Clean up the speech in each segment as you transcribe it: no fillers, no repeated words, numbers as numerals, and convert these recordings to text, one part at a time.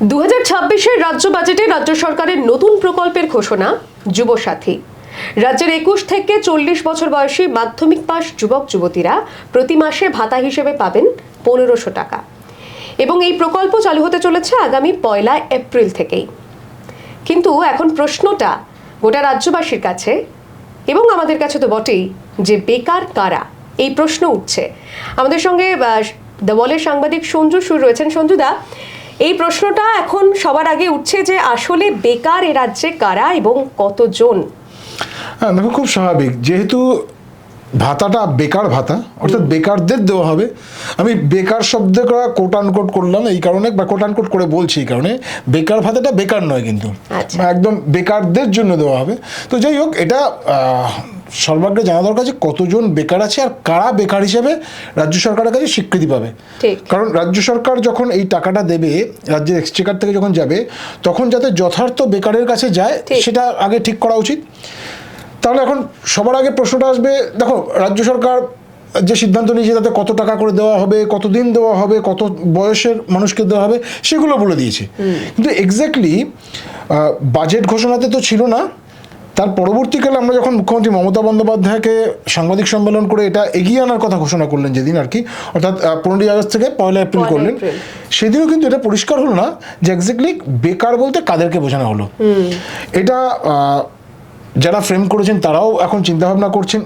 2026-এর রাজ্য বাজেটে রাজ্য সরকারের নতুন প্রকল্পের ঘোষণা যুবসাথী। রাজ্যের 21 থেকে 40 বছর বয়সী মাধ্যমিক পাস যুবক যুবতীরা প্রতি মাসে ভাতা হিসেবে পাবেন 1500 টাকা এবং এই প্রকল্প চালু হতে চলেছে আগামী 1 এপ্রিল থেকেই। কিন্তু এখন প্রশ্নটা গোটা রাজ্যবাসীর কাছে এবং আমাদের কাছে তো বটেই যে বেকার কারা, এই প্রশ্ন উঠছে। আমাদের সঙ্গে দ্য ওয়ালের সাংবাদিক সঞ্জু সুর রয়েছেন। সঞ্জুদা, এই প্রশ্নটা এখন সবার আগে উঠছে যে আসলে বেকার এ রাজ্যে কারা এবং কতজন? হ্যাঁ দেখো, খুব স্বাভাবিক, যেহেতু ভাতাটা বেকার ভাতা, অর্থাৎ বেকারদের দেওয়া হবে। আমি বেকার শব্দটা কোট আনকোট করলাম এই কারণে, বা কোট আনকোট করে বলছি এই কারণে, বেকার ভাতাটা বেকার নয় কিন্তু একদম বেকারদের জন্য দেওয়া হবে। তো যাই হোক, এটা সর্বাগ্রে জানা দরকার যে কতজন বেকার আছে আর কারা বেকার হিসেবে রাজ্য সরকারের কাছে স্বীকৃতি পাবে। কারণ রাজ্য সরকার যখন এই টাকাটা দেবে, রাজ্যের এক্সচেকার থেকে যখন যাবে, তখন যাতে যথার্থ বেকারের কাছে যায় সেটা আগে ঠিক করা উচিত। তাহলে এখন সবার আগে প্রশ্নটা আসবে, দেখো রাজ্য সরকার যে সিদ্ধান্ত নিয়েছে তাতে কত টাকা করে দেওয়া হবে, কতদিন দেওয়া হবে, কত বয়সের মানুষকে দেওয়া হবে, সেগুলো বলে দিয়েছে। কিন্তু এক্স্যাক্টলি বাজেট ঘোষণাতে তো ছিল না। তার পরবর্তীকালে আমরা যখন মুখ্যমন্ত্রী মমতা বন্দ্যোপাধ্যায়কে সাংবাদিক সম্মেলন করে এটা এগিয়ে আনার কথা ঘোষণা করলেন যেদিন আর কি, অর্থাৎ 15ই আগস্ট থেকে 1 এপ্রিল করলেন, সেদিনও কিন্তু এটা পরিষ্কার হলো না যে এক্স্যাক্টলি বেকার বলতে কাদেরকে বোঝানো হলো। এটা যারা ফ্রেম করেছেন তারাও এখন চিন্তাভাবনা করছেন।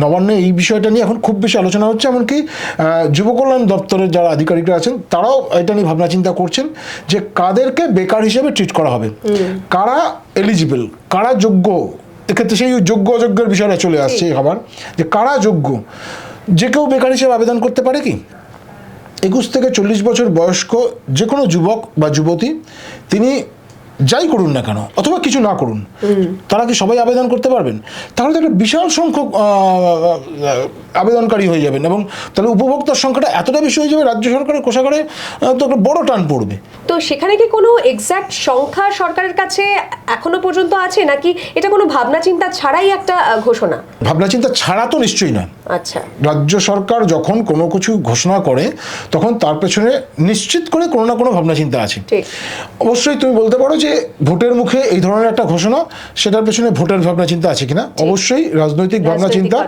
নবান্নে এই বিষয়টা নিয়ে এখন খুব বেশি আলোচনা হচ্ছে, এমনকি যুব কল্যাণ দপ্তরের যারা আধিকারিকরা আছেন তারাও এটা নিয়ে ভাবনা চিন্তা করছেন যে কাদেরকে বেকার হিসেবে ট্রিট করা হবে, কারা এলিজিবল, কারা যোগ্য। এক্ষেত্রে সেই যোগ্য অযোগ্যের বিষয়টা চলে আসছে আবার, যে কারা যোগ্য। যে কেউ বেকার হিসেবে আবেদন করতে পারে কি? 21 থেকে 40 বছর বয়স্ক যে কোনো যুবক বা যুবতী, তিনি যাই করুন না কেন অথবা কিছু না করুন, তারা কি সবাই আবেদন করতে পারবেন? তাহলে তো একটা বিশাল সংখ্যক আবেদনকারী হয়ে যাবেন এবং তাহলে উপভোক্তার সংখ্যাটা এতটা বেশি হয়ে যাবে, রাজ্য সরকারের কোষাগারে তো একটা বড় টান পড়বে। তো সেখানে কি কোনো এক্সাক্ট সংখ্যা সরকারের কাছে এখনো পর্যন্ত আছে, নাকি এটা কোনো ভাবনা চিন্তা ছাড়াই একটা ঘোষণা? ভাবনা চিন্তা ছাড়া তো নিশ্চয়ই না। আচ্ছা, রাজ্য সরকার যখন কোনো কিছু ঘোষণা করে তখন তার পেছনে নিশ্চিত করে কোনো না কোনো ভাবনা চিন্তা আছে। অবশ্যই তুমি বলতে পারো যে ভোটের মুখে এই ধরনের একটা ঘোষণা, সেটার পেছনে ভোটের ভাবনা চিন্তা আছে কিনা? অবশ্যই রাজনৈতিক ভাবনা চিন্তা,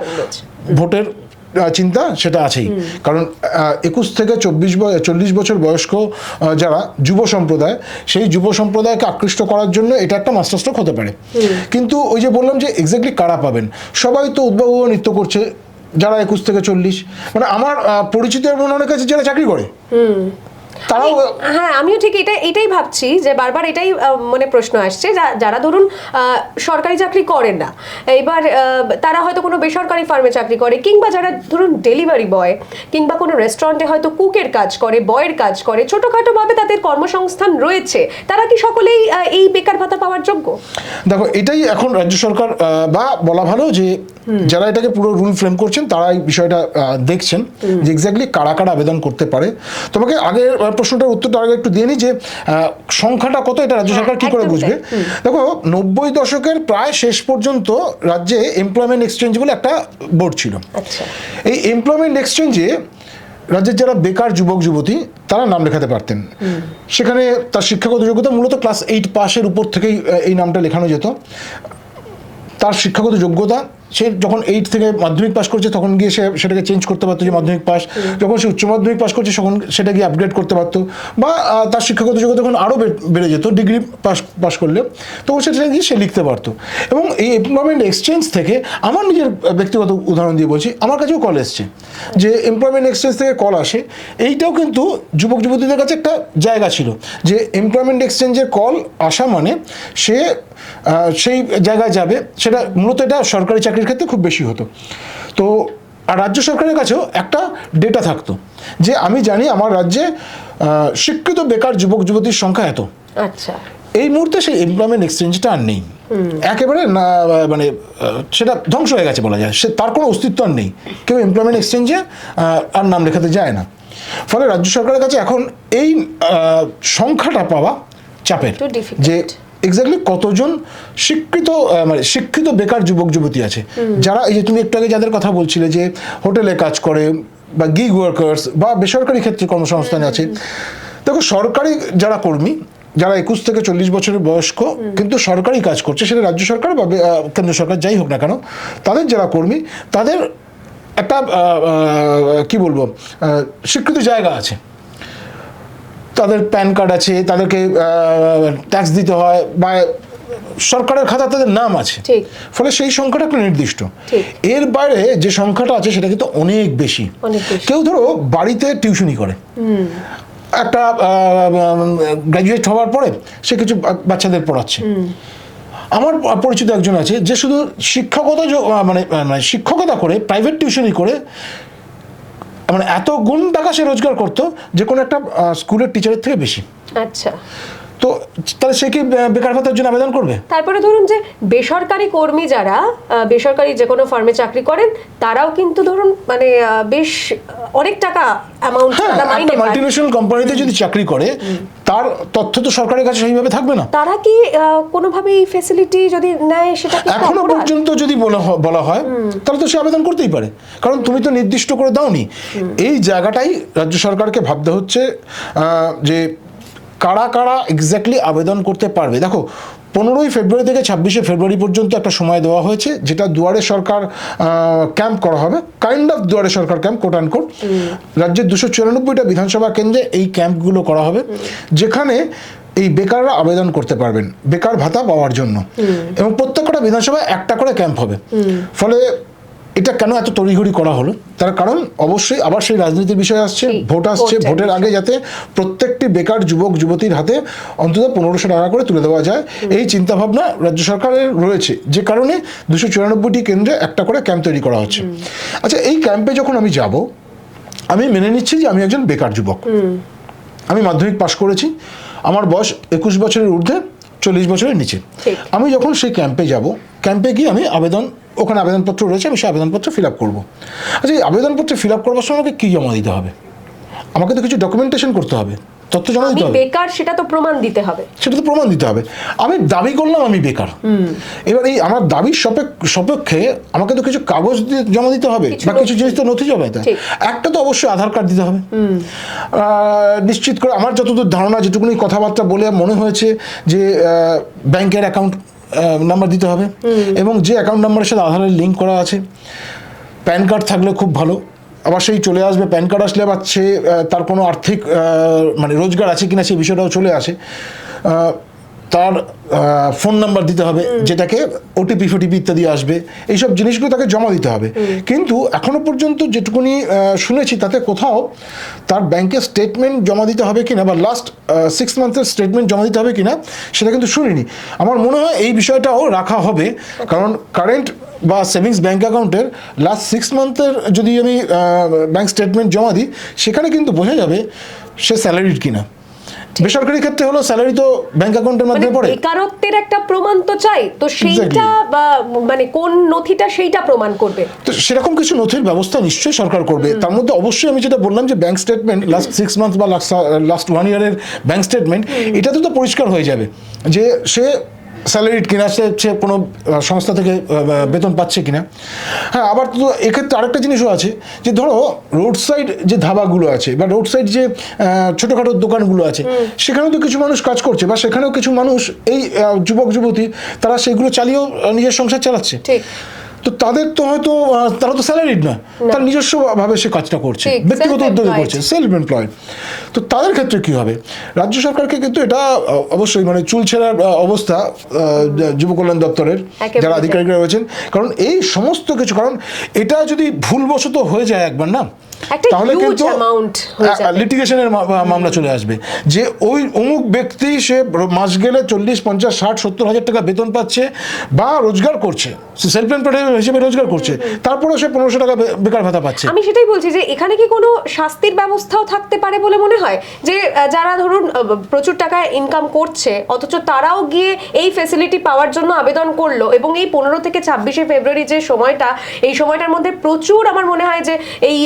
ভোটের চিন্তা সেটা আছেই। কারণ 21 থেকে 40 বছর বয়স্ক যারা যুব সম্প্রদায়, সেই যুব সম্প্রদায়কে আকৃষ্ট করার জন্য এটা একটা মাস্টারস্ট্রোক হতে পারে। কিন্তু ওই যে বললাম যে এক্স্যাক্টলি কারা পাবেন, সবাই তো উদ্ভাবন নৃত্য করছে যারা 21 থেকে 40, মানে আমার পরিচিত অনেক আছে যারা চাকরি করে, তারাও। হ্যাঁ, আমিও ঠিক এটাই ভাবছি যে বারবার এটাই মানে প্রশ্ন আসছে, যারা ধরুন সরকারি চাকরি করেন না, এবার তারা হয়তো কোনো বেসরকারি ফার্মে চাকরি করে, কিংবা যারা ধরুন ডেলিভারি বয় কিংবা কোনো রেস্টুরেন্টে হয়তো কুকের কাজ করে, বয়ের কাজ করে, ছোটোখাটো ভাবে তাদের কর্মসংস্থান রয়েছে, তারা কি সকলেই এই বেকার ভাতা পাওয়ার যোগ্য? দেখো, এটাই এখন রাজ্য সরকার, বা বলা ভালো যে যারা এটাকে পুরো রুল ফ্রেম করছেন তারা এই বিষয়টা দেখছেন যে এক্স্যাক্টলি কারা কারা আবেদন করতে পারে। তোমাকে আগের প্রশ্নটার উত্তরটা আগে একটু দিয়ে নিই যে সংখ্যাটা কত, এটা রাজ্য সরকার কি করে বুঝবে। দেখো, 90 দশকের প্রায় শেষ পর্যন্ত রাজ্যে এমপ্লয়মেন্ট এক্সচেঞ্জ বলে একটা বোর্ড ছিল। এই এমপ্লয়মেন্ট এক্সচেঞ্জে রাজ্যের যারা বেকার যুবক যুবতী তারা নাম লেখাতে পারতেন। সেখানে তার শিক্ষাগত যোগ্যতা মূলত ক্লাস 8 পাসের উপর থেকেই এই নামটা লেখানো যেত। তার শিক্ষাগত যোগ্যতা, সে যখন 8 থেকে মাধ্যমিক পাস করছে তখন গিয়ে সে সেটাকে চেঞ্জ করতে পারতো যে মাধ্যমিক পাস, যখন সে উচ্চ মাধ্যমিক পাস করছে তখন সেটা গিয়ে আপগ্রেড করতে পারতো, বা তার শিক্ষাগত যোগ্যতা তখন আরও বেড়ে যেত ডিগ্রি পাস করলে, তো সেটা গিয়ে সে লিখতে পারতো। এবং এই এমপ্লয়মেন্ট এক্সচেঞ্জ থেকে, আমার নিজের ব্যক্তিগত উদাহরণ দিয়ে বলছি, আমার কাছেও কল এসছে যে এমপ্লয়মেন্ট এক্সচেঞ্জ থেকে কল আসে। এইটাও কিন্তু যুবক যুবতীদের কাছে একটা জায়গা ছিল যে এমপ্লয়মেন্ট এক্সচেঞ্জের কল আসা মানে সে সেই জায়গায় যাবে। সেটা মূলত এটা সরকারি চাকরির ক্ষেত্রে খুব বেশি হতো। তো আর রাজ্য সরকারের কাছেও একটা ডেটা থাকতো যে আমি জানি আমার রাজ্যে শিক্ষিত বেকার যুবক যুবতীর সংখ্যা এত। আচ্ছা, এই মুহূর্তে সেই এমপ্লয়মেন্ট এক্সচেঞ্জটা আর নেই, একেবারে না, মানে সেটা ধ্বংস হয়ে গেছে বলা যায়। সে তার কোনো অস্তিত্ব আর নেই, কেউ এমপ্লয়মেন্ট এক্সচেঞ্জে আর নাম লেখাতে যায় না। ফলে রাজ্য সরকারের কাছে এখন এই সংখ্যাটা পাওয়া চাপের, যে এক্স্যাক্টলি কতজন শিক্ষিত বেকার যুবক যুবতী আছে, যারা এই যে তুমি একটু আগে যাদের কথা বলছিলে যে হোটেলে কাজ করে বা গিগ ওয়ার্কার্স বা বেসরকারি ক্ষেত্রে কর্মসংস্থানে আছে। দেখো, সরকারি যারা কর্মী যারা 21 থেকে 40 বছরের বয়স্ক কিন্তু সরকারি কাজ করছে, সেটা রাজ্য সরকার বা কেন্দ্র সরকার যাই হোক না কেন, তাদের যারা কর্মী তাদের একটা কি বলবো স্বীকৃত জায়গা আছে, তাদের প্যান কার্ড আছে, তাদেরকে ট্যাক্স দিতে হয় বা সরকারের খাতা তাদের নাম আছে, ফলে সেই সংখ্যাটা একটা নির্দিষ্ট। এর বাইরে যে সংখ্যাটা আছে সেটা কিন্তু অনেক বেশি। কেউ ধরো বাড়িতে টিউশনি করে, একটা গ্র্যাজুয়েট হওয়ার পরে সে কিছু বাচ্চাদের পড়াচ্ছে। আমার পরিচিত একজন আছে যে শুধু শিক্ষকতা মানে শিক্ষকতা করে প্রাইভেট টিউশনি করে মানে এত গুণ টাকা সে রোজগার করতো যে কোনো একটা স্কুলের টিচারের থেকে বেশি। আচ্ছা, তো তাহলে সে কি বেকার ভাতার জন্য আবেদন করবে? তারপরে ধরুন যে বেসরকারি কর্মী যারা বেসরকারি যে কোনো ফার্মে চাকরি করেন, তারাও কিন্তু ধরুন মানে বেশ অনেক টাকা অ্যামাউন্ট তারা মাইনে পায়। মাল্টিন্যাশনাল কোম্পানিতে যদি চাকরি করে তার তথ্য তো সরকারের কাছে সেইভাবে থাকবে না। তারা কি কোনোভাবে এই ফ্যাসিলিটি যদি নেয় সেটা কি এখনো পর্যন্ত যদি বলা হয় তাহলে তো সে আবেদন করতেই পারে, কারণ তুমি তো নির্দিষ্ট করে দাওনি। এই জায়গাটাই রাজ্য সরকারকে ভাবতে হচ্ছে যে কারা কারা এক্স্যাক্টলি আবেদন করতে পারবে। দেখো 15ই ফেব্রুয়ারি থেকে 26শে ফেব্রুয়ারি পর্যন্ত একটা সময় দেওয়া হয়েছে, যেটা দুয়ারে সরকার ক্যাম্প করা হবে, কাইন্ড অফ দুয়ারে সরকার ক্যাম্প, কোট অ্যান্ড কোট। রাজ্যের 294টা বিধানসভা কেন্দ্রে এই ক্যাম্পগুলো করা হবে, যেখানে এই বেকাররা আবেদন করতে পারবেন বেকার ভাতা পাওয়ার জন্য, এবং প্রত্যেকটা বিধানসভায় একটা করে ক্যাম্প হবে। ফলে এটা কেন এত তড়িঘড়ি করা হলো, তার কারণ অবশ্যই আবার সেই রাজনীতির বিষয় আসছে, ভোট আসছে, ভোটের আগে যাতে প্রত্যেকটি বেকার যুবক যুবতীর হাতে অন্তত 1500 টাকা করে তুলে দেওয়া যায়, এই চিন্তাভাবনা রাজ্য সরকারের রয়েছে, যে কারণে 294টি কেন্দ্রে একটা করে ক্যাম্প তৈরি করা হচ্ছে। আচ্ছা, এই ক্যাম্পে যখন আমি যাব, আমি মেনে নিচ্ছি যে আমি একজন বেকার যুবক, আমি মাধ্যমিক পাশ করেছি, আমার বয়স 21 বছরের ঊর্ধ্বে, 40 বছরের নিচে। আমি যখন সেই ক্যাম্পে যাব, ক্যাম্পে গিয়ে আমি ওখানে আবেদনপত্র রয়েছে, আমি সেই আবেদনপত্র ফিল আপ করবো। আচ্ছা, এই আবেদনপত্র ফিল আপ করবার সময় আমাকে কী জমা দিতে হবে? আমাকে তো কিছু ডকুমেন্টেশন করতে হবে, তথ্য জমা দিতে হবে। বেকার সেটা তো প্রমাণ দিতে হবে, আমি দাবি করলাম আমি বেকার, এবার এই আমার দাবির সপক্ষে আমাকে তো কিছু কাগজ জমা দিতে হবে বা কিছু জিনিস তো নথি জমা দিতে হবে। একটা তো অবশ্যই আধার কার্ড দিতে হবে। নিশ্চিত করে আমার যতদূর ধারণা, যেটুকুনি কথাবার্তা বলে মনে হয়েছে যে ব্যাংকের অ্যাকাউন্ট নাম্বার দিতে হবে, এবং যে অ্যাকাউন্ট নাম্বারের সাথে আধারের লিঙ্ক করা আছে। প্যান কার্ড থাকলে খুব ভালো, আবার সেই চলে আসবে। প্যান কার্ড আসলে আবার সে তার কোনো আর্থিক মানে রোজগার আছে কিনা সেই বিষয়টাও চলে আসে। তার ফোন নাম্বার দিতে হবে, যেটাকে ওটিপি ফোটিপি ইত্যাদি আসবে, এইসব জিনিসগুলো তাকে জমা দিতে হবে। কিন্তু এখনো পর্যন্ত যেটুকুনি শুনেছি তাতে কোথাও তার ব্যাংকের স্টেটমেন্ট জমা দিতে হবে কিনা বা লাস্ট 6 মান্থের স্টেটমেন্ট জমা দিতে হবে কিনা সেটা কিন্তু শুনিনি। আমার মনে হয় এই বিষয়টাও রাখা হবে, কারণ কারেন্ট বা সেভিংস ব্যাংক অ্যাকাউন্টের লাস্ট 6 মান্থের যদি আমি ব্যাংক স্টেটমেন্ট জমা দিই, সেখানে কিন্তু বোঝা যাবে সে স্যালারিড কিনা। বেসরকারি ক্ষেত্রে হলো স্যালারি তো ব্যাংক অ্যাকাউন্টের মধ্যে পড়ে। বেকারত্বের একটা প্রমাণ তো চাই, তো সেইটা বা মানে কোন নথিটা সেইটা প্রমাণ করবে, তো সেরকম কিছু নথির ব্যবস্থা নিশ্চয়ই সরকার করবে। তার মধ্যে অবশ্যই আমি যেটা বললাম যে ব্যাংক স্টেটমেন্ট লাস্ট 6 মান্থ বা লাস্ট 1 ইয়ারের ব্যাংক স্টেটমেন্ট, এটাতে তো পরিষ্কার হয়ে যাবে যে সে স্যালারিড কিনা, সে কোনো সংস্থা থেকে বেতন পাচ্ছে কিনা। হ্যাঁ, আবার তো এক্ষেত্রে আরেকটা জিনিসও আছে যে ধরো রোড সাইড যে ধাবাগুলো আছে বা রোড সাইড যে ছোটোখাটো দোকানগুলো আছে, সেখানেও তো কিছু মানুষ কাজ করছে, বা সেখানেও কিছু মানুষ এই যুবক যুবতী তারা সেগুলো চালিয়েও নিজের সংসার চালাচ্ছে। তো তাদের তো হয়তো তারা তো স্যালারিড না, তার নিজস্ব ভাবে সে কাজটা করছে, ব্যক্তিগত উদ্যোগে করছে, সেলফ এমপ্লয়েড। তো তাদের ক্ষেত্রে কি হবে? রাজ্য সরকারকে কিন্তু এটা অবশ্যই মানে চুলছেড়ার অবস্থা যুব কল্যাণ দপ্তরের যারা আধিকারিকরা রয়েছেন, কারণ এই সমস্ত কিছু, কারণ এটা যদি ভুলবশত হয়ে যায় একবার না, তাহলে কিন্তু লিটিগেশনের মামলা চলে আসবে যে ওই অমুক ব্যক্তি সে মাস গেলে 40, 50, 60, 70 হাজার টাকা বেতন পাচ্ছে বা রোজগার করছে, সেলফ এমপ্লয়েড হিসেবে রোজগার করছে, তারপরেও সে 1500 টাকা বেকার ভাতা পাচ্ছে। আমি সেটাই বলছি যে এখানে কি কোনো শাস্তির ব্যবস্থাও থাকতে পারে বলে মনে হয়, যে যারা ধরুন প্রচুর টাকা ইনকাম করছে অথচ তারাও গিয়ে এই ফ্যাসিলিটি পাওয়ার জন্য আবেদন করলো, এবং এই 15 থেকে 26শে ফেব্রুয়ারি যে সময়টা, এই সময়টার মধ্যে প্রচুর আমার মনে হয় যে এই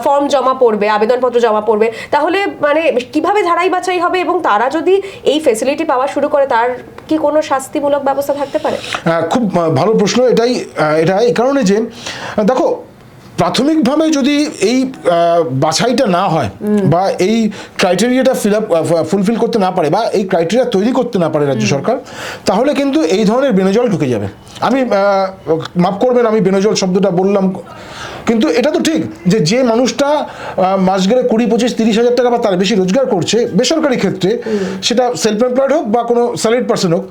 ফর্ম জমা পড়বে, আবেদনপত্র জমা পড়বে, তাহলে মানে কিভাবে ঝাড়াই বাছাই হবে? এবং তারা যদি এই ফ্যাসিলিটি পাওয়া শুরু করে, তার কি কোনো শাস্তিমূলক ব্যবস্থা থাকতে পারে? খুব ভালো প্রশ্ন। এটা এই কারণে যে দেখো প্রাথমিকভাবে যদি এই বাছাইটা না হয় বা এই ক্রাইটেরিয়াটা ফুলফিল করতে না পারে বা এই ক্রাইটেরিয়া তৈরি করতে না পারে রাজ্য সরকার, তাহলে কিন্তু এই ধরনের বেনজল ঢুকে যাবে। আমি মাফ করবেন, আমি বেনজল শব্দটা বললাম, কিন্তু এটা তো ঠিক যে মানুষটা মাস গেলে 20-25-30 হাজার টাকা বা তার বেশি রোজগার করছে বেসরকারি ক্ষেত্রে, সেটা সেলফ এমপ্লয়েড হোক বা কোনো স্যালারিড পার্সন হোক,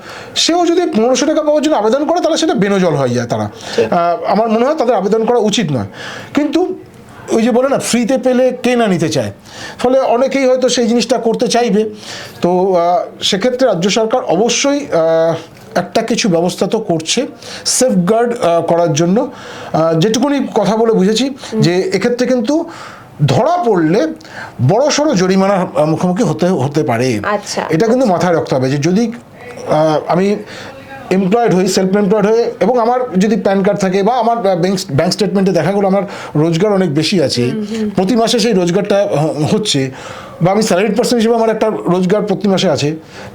সেও যদি 1500 টাকা পাওয়ার জন্য আবেদন করে তাহলে সেটা বেনজল হয়ে যায়। তারা আমার মনে হয় তাদের আবেদন করা উচিত নয়। কিন্তু ওই যে বলে না, ফ্রিতে পেলে কে না নিতে চায়, ফলে অনেকেই হয়তো সেই জিনিসটা করতে চাইবে। তো সেক্ষেত্রে রাজ্য সরকার অবশ্যই একটা কিছু ব্যবস্থা তো করছে সেফগার্ড করার জন্য। যেটুকুনি কথা বলে বুঝেছি যে এক্ষেত্রে কিন্তু ধরা পড়লে বড়সড় জরিমানার মুখোমুখি হতে পারে। আচ্ছা, এটা কিন্তু মাথায় রাখতে হবে যে যদি আমি এমপ্লয়েড হই, সেলফ এমপ্লয়েড হয়ে, এবং আমার যদি প্যান কার্ড থাকে বা আমার ব্যাংক স্টেটমেন্টে দেখা গেলো আমার রোজগার অনেক বেশি আছে, প্রতি মাসে সেই রোজগারটা হচ্ছে, বা আমি স্যালারিড পার্সন হিসেবে আমার একটা রোজগার প্রতি মাসে আছে,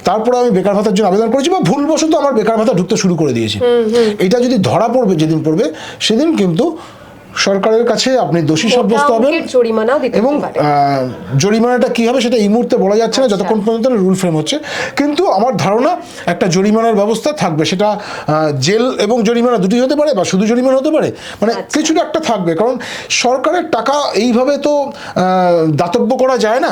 তারপরে আমি বেকার ভাতার জন্য আবেদন করেছি বা ভুলবশত আমার বেকার ভাতা ঢুকতে শুরু করে দিয়েছি, এটা যদি ধরা পড়বে, যেদিন পড়বে সেদিন কিন্তু সরকারের কাছে আপনি দোষী সাব্যস্ত হবেন এবং জরিমানাটা কি হবে সেটা এই মুহূর্তে বলা যাচ্ছে না, যতক্ষণ পর্যন্ত রুল ফ্রেম হচ্ছে। কিন্তু আমার ধারণা একটা জরিমানার ব্যবস্থা থাকবে, সেটা জেল এবং জরিমানা দুটি হতে পারে বা শুধু জরিমানা হতে পারে, মানে কিছুটা একটা থাকবে। কারণ সরকারের টাকা এইভাবে তো দাতব্য করা যায় না,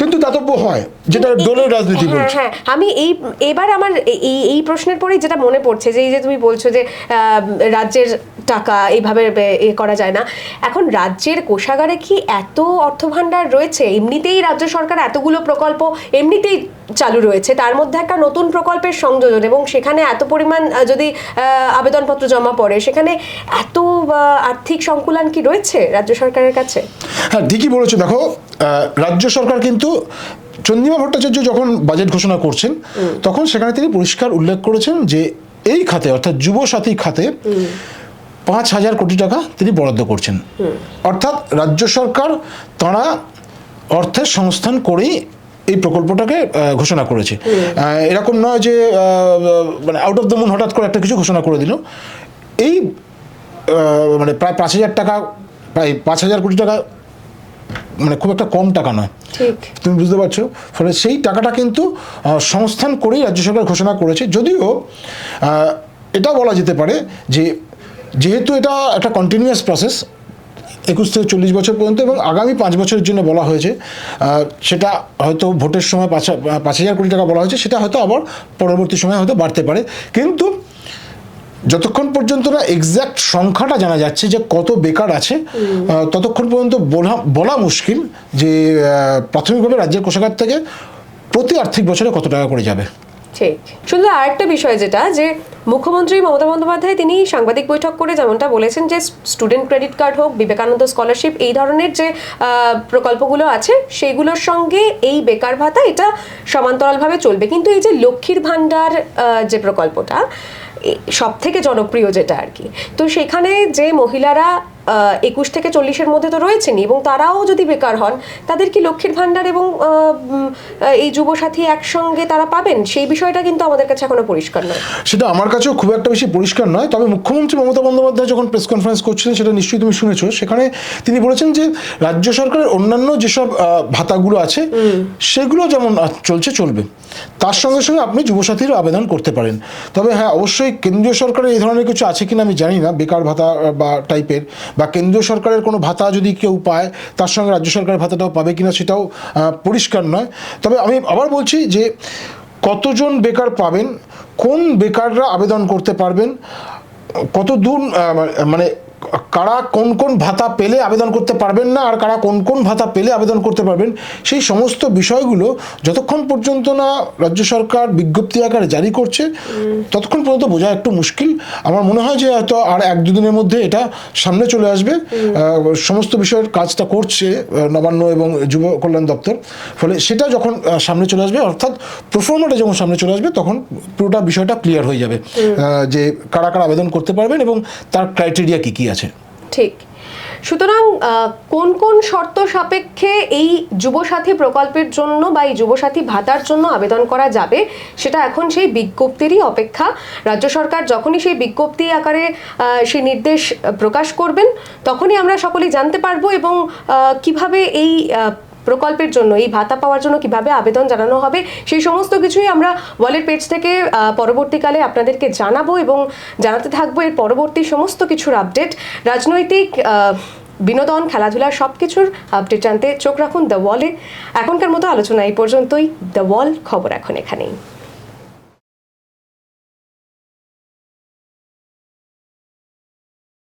কিন্তু দাতব্য হয়, যেটা দলীয় রাজনীতি বলছে। হ্যাঁ, আমি এবার আমার এই প্রশ্নের পরেই যেটা মনে পড়ছে যে এই যে তুমি বলছো যে রাজ্যের টাকা এইভাবে করা যায় না, এখন রাজ্যের কোষাগারে কি এত অর্থভাণ্ডার রয়েছে? এমনিতেই রাজ্য সরকার এতগুলো প্রকল্প এমনিতেই চালু রয়েছে, তার মধ্যে একটা নতুন প্রকল্পের সংযোজন, এবং সেখানে এত পরিমাণ যদি আবেদনপত্র জমা পড়ে, সেখানে এত আর্থিক সংকুলান কি রয়েছে রাজ্য সরকারের কাছে? হ্যাঁ, ঠিকই বলেছো। দেখো, রাজ্য সরকার কিন্তু চন্দ্রিমা ভট্টাচার্য যখন বাজেট ঘোষণা করছেন তখন সেখানে তিনি পরিষ্কার উল্লেখ করেছেন যে এই খাতে, অর্থাৎ যুবসাথী খাতে 5,000 কোটি টাকা তিনি বরাদ্দ করছেন। অর্থাৎ রাজ্য সরকার তারা অর্থের সংস্থান করেই এই প্রকল্পটাকে ঘোষণা করেছে। এরকম নয় যে মানে আউট অফ দ্য মুন হঠাৎ করে একটা কিছু ঘোষণা করে দিল। এই মানে প্রায় 5,000 টাকা, প্রায় 5,000 কোটি টাকা মানে খুব একটা কম টাকা নয়, তুমি বুঝতে পারছো। ফলে সেই টাকাটা কিন্তু সংস্থান করেই রাজ্য সরকার ঘোষণা করেছে। যদিও এটা বলা যেতে পারে যে যেহেতু এটা একটা কন্টিনিউয়াস প্রসেস 21 থেকে 40 বছর পর্যন্ত এবং আগামী 5 বছরের জন্য বলা হয়েছে, সেটা হয়তো ভোটের সময় 5,000 কোটি টাকা বলা হয়েছে, সেটা হয়তো আবার পরবর্তী সময় হয়তো বাড়তে পারে। কিন্তু যতক্ষণ পর্যন্ত না এক্স্যাক্ট সংখ্যাটা জানা যাচ্ছে যে কত বেকার আছে, ততক্ষণ পর্যন্ত বলা মুশকিল যে প্রাথমিকভাবে রাজ্যের কোষাগার থেকে প্রতি আর্থিক বছরে কত টাকা করে যাবে। ঠিক। শুধু আরেকটা বিষয় যেটা, যে মুখ্যমন্ত্রী মমতা বন্দ্যোপাধ্যায় তিনি সাংবাদিক বৈঠক করে যেমনটা বলেছেন যে স্টুডেন্ট ক্রেডিট কার্ড হোক, বিবেকানন্দ স্কলারশিপ, এই ধরনের যে প্রকল্পগুলো আছে সেগুলোর সঙ্গে এই বেকার ভাতা এটা সমান্তরালভাবে চলবে। কিন্তু এই যে লক্ষ্মীর ভাণ্ডার যে প্রকল্পটা সব থেকে জনপ্রিয় যেটা আর কি, তো সেখানে যে মহিলারা 21 থেকে 40-এর মধ্যে তো রয়েছেনই, এবং তারাও যদি বেকার হন, তাদের কি লক্ষ্মীর ভাণ্ডার এবং এই যুবসাথী একসঙ্গে তারা পাবেন? সেই বিষয়টা কিন্তু আমাদের কাছে এখনো পরিষ্কার নয়। সেটা আমার কাছেও খুব একটা বেশি পরিষ্কার নয়। তবে মুখ্যমন্ত্রী মমতা বন্দ্যোপাধ্যায় যখন প্রেস কনফারেন্স করছিলেন, সেটা নিশ্চয়ই তুমি শুনেছো, সেখানে তিনি বলেছেন যে রাজ্য সরকারের অন্যান্য যেসব ভাতাগুলো আছে সেগুলো যেমন চলবে, তার সঙ্গে সঙ্গে আপনি যুবসাথীরও আবেদন করতে পারেন। তবে হ্যাঁ, অবশ্যই কেন্দ্রীয় সরকারের এই ধরনের কিছু আছে কিনা আমি জানি না, বেকার ভাতা বা টাইপের, বা কেন্দ্রীয় সরকারের কোনো ভাতা যদি কেউ পায় তার সঙ্গে রাজ্য সরকারের ভাতাটাও পাবে কিনা সেটাও পরিষ্কার নয়। তবে আমি আবার বলছি যে কতজন বেকার পাবেন, কোন বেকাররা আবেদন করতে পারবেন, কত দূর মানে কারা কোন কোন ভাতা পেলে আবেদন করতে পারবেন না, আর কারা কোন কোন ভাতা পেলে আবেদন করতে পারবেন, সেই সমস্ত বিষয়গুলো যতক্ষণ পর্যন্ত না রাজ্য সরকার বিজ্ঞপ্তি আকারে জারি করছে ততক্ষণ পর্যন্ত বোঝা একটু মুশকিল। আমার মনে হয় যে হয়তো আর 1-2 দিনের মধ্যে এটা সামনে চলে আসবে। সমস্ত বিষয়ের কাজটা করছে নবান্ন এবং যুব কল্যাণ দপ্তর, ফলে সেটা যখন সামনে চলে আসবে, অর্থাৎ প্রোফর্মাটা যখন সামনে চলে আসবে, তখন পুরোটা বিষয়টা ক্লিয়ার হয়ে যাবে যে কারা কারা আবেদন করতে পারবেন এবং তার ক্রাইটেরিয়া কী কী আছে। ঠিক। সুতরাং কোন কোন শর্ত সাপেক্ষে এই যুবসাথী প্রকল্পের জন্য বা এই যুবসাথী ভাতার জন্য আবেদন করা যাবে সেটা এখন সেই বিজ্ঞপ্তিরই অপেক্ষা। রাজ্য সরকার যখনই সেই বিজ্ঞপ্তি আকারে সেই নির্দেশ প্রকাশ করবেন তখনই আমরা সকলেই জানতে পারবো এবং কিভাবে এই প্রকল্পের জন্য এই ভাতা পাওয়ার জন্য কিভাবে আবেদন জানানো হবে সেই সমস্ত কিছুই আমরা ওয়ালের পেজ থেকে পরবর্তীকালে আপনাদেরকে জানাবো এবং জানাতে থাকবো এর পরবর্তী সমস্ত কিছুর আপডেট, রাজনৈতিক বিনোদন, খেলাধুলা সব কিছুর আপডেট জানতে চোখ রাখুন দ্য ওয়ালে। এখনকার মতো আলোচনা এই পর্যন্তই। দ্য ওয়াল, খবর এখন এখানেই।